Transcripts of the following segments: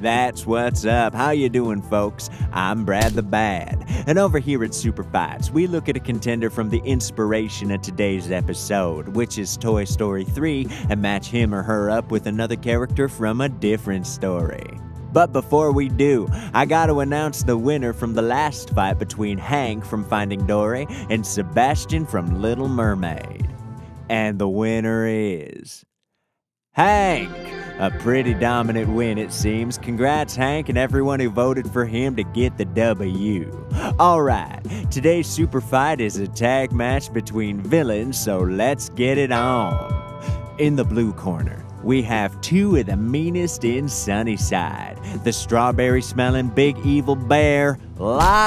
That's what's up. How you doing, folks? I'm Brad the Bad. And over here at Super Fights, we look at a contender from the inspiration of today's episode, which is Toy Story 3, and match him or her up with another character from a different story. But before we do, I gotta announce the winner from the last fight between Hank from Finding Dory and Sebastian from Little Mermaid. And the winner is Hank! A pretty dominant win, it seems. Congrats, Hank, and everyone who voted for him to get the W. Alright, today's super fight is a tag match between villains, so let's get it on. In the blue corner, we have two of the meanest in Sunnyside. The strawberry-smelling big evil bear, Lotso,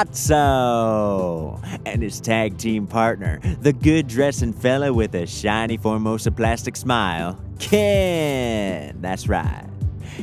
and his tag team partner, the good-dressing fella with a shiny Formosa plastic smile, Ken. That's right.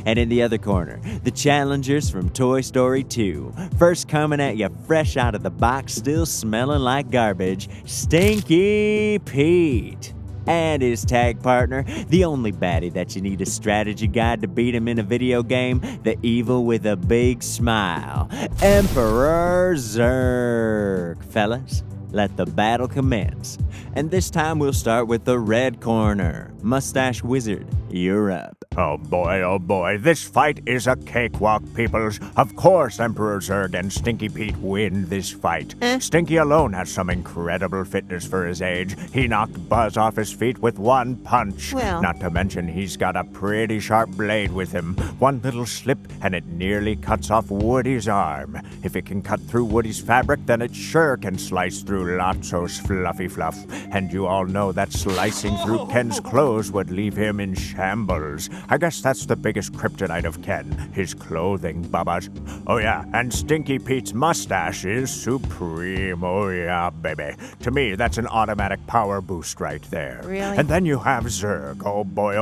And in the other corner, the challengers from Toy Story 2. First coming at you fresh out of the box, still smelling like garbage, Stinky Pete. And his tag partner, the only baddie that you need a strategy guide to beat him in a video game, the evil with a big smile, Emperor Zurg. Fellas, let the battle commence. And this time we'll start with the red corner. Mustache Wizard, you're up. Oh boy, this fight is a cakewalk, peoples. Of course Emperor Zurg and Stinky Pete win this fight. Stinky alone has some incredible fitness for his age. He knocked Buzz off his feet with one punch. Well. Not to mention he's got a pretty sharp blade with him. One little slip and it nearly cuts off Woody's arm. If it can cut through Woody's fabric, then it sure can slice through Lotso's fluffy fluff. And you all know that slicing through Ken's clothes would leave him in shambles. I guess that's the biggest kryptonite of Ken, his clothing, Bubbas. Oh yeah, and Stinky Pete's mustache is supreme. Oh yeah, baby. To me, that's an automatic power boost right there. Really? And then you have Zurg. Oh boy,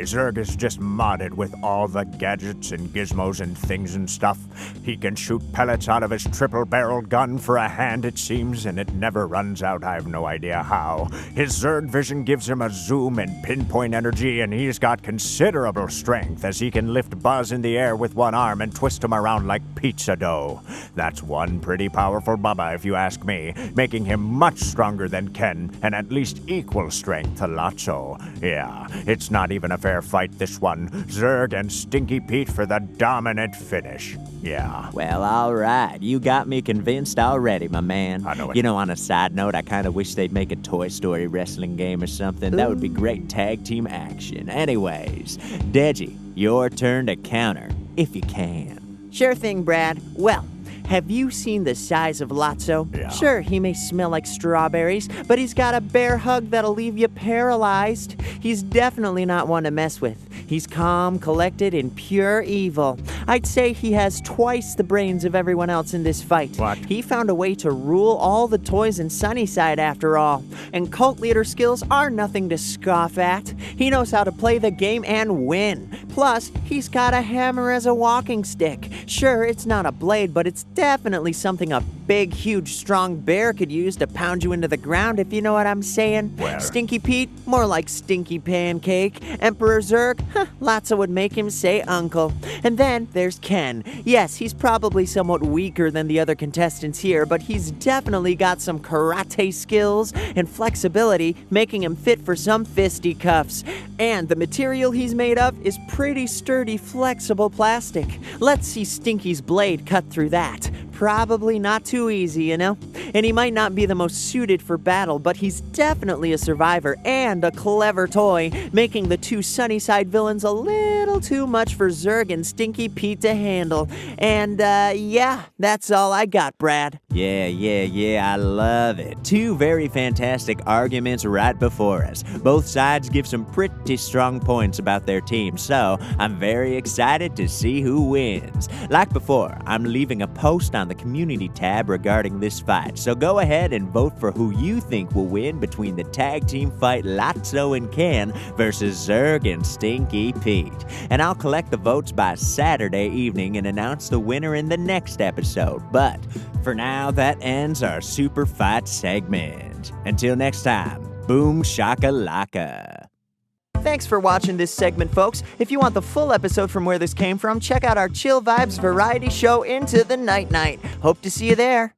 Zurg is just modded with all the gadgets and gizmos and things and stuff. He can shoot pellets out of his triple-barreled gun for a hand, it seems, and it never runs out. I have no idea how. His Zurg vision gives him a zoom and pinpoint energy, and he's got considerable strength as he can lift Buzz in the air with one arm and twist him around like pizza dough. That's one pretty powerful Bubba if you ask me, making him much stronger than Ken and at least equal strength to Lotso. Yeah, it's not even a fair fight, this one. Zurg and Stinky Pete for the dominant finish. Yeah. Well, alright. You got me convinced already, my man. I know it. You know, on a side note, I kind of wish they'd make a Toy Story wrestling game or something. That would be great tag team action. Anyways, Deji, your turn to counter, if you can. Sure thing, Brad. Well, have you seen the size of Lotso? Yeah. Sure, he may smell like strawberries, but he's got a bear hug that'll leave you paralyzed. He's definitely not one to mess with. He's calm, collected, and pure evil. I'd say he has twice the brains of everyone else in this fight. What? He found a way to rule all the toys in Sunnyside after all. And cult leader skills are nothing to scoff at. He knows how to play the game and win. Plus, he's got a hammer as a walking stick. Sure, it's not a blade, but it's definitely something a big, huge, strong bear could use to pound you into the ground, if you know what I'm saying. Well. Stinky Pete, more like Stinky Pancake. Emperor Zurg, Lotso would make him say uncle. And then there's Ken. Yes, he's probably somewhat weaker than the other contestants here, but he's definitely got some karate skills and flexibility, making him fit for some fisticuffs. And the material he's made of is pretty sturdy, flexible plastic. Let's see Stinky's blade cut through that. Probably not too easy, you know? And he might not be the most suited for battle, but he's definitely a survivor and a clever toy, making the two Sunnyside villains a little too much for Zurg and Stinky Pete to handle. And, yeah, that's all I got, Brad. Yeah, I love it. Two very fantastic arguments right before us. Both sides give some pretty strong points about their team, so I'm very excited to see who wins. Like before, I'm leaving a post on the community tab regarding this fight, so go ahead and vote for who you think will win between the tag team fight Lotso and Ken versus Zurg and Stinky Pete. And I'll collect the votes by Saturday evening and announce the winner in the next episode. But for now, that ends our Super Fight segment. Until next time, boom shakalaka. Thanks for watching this segment, folks. If you want the full episode from Where This Came From, check out our Chill Vibes variety show Into the Night Night. Hope to see you there.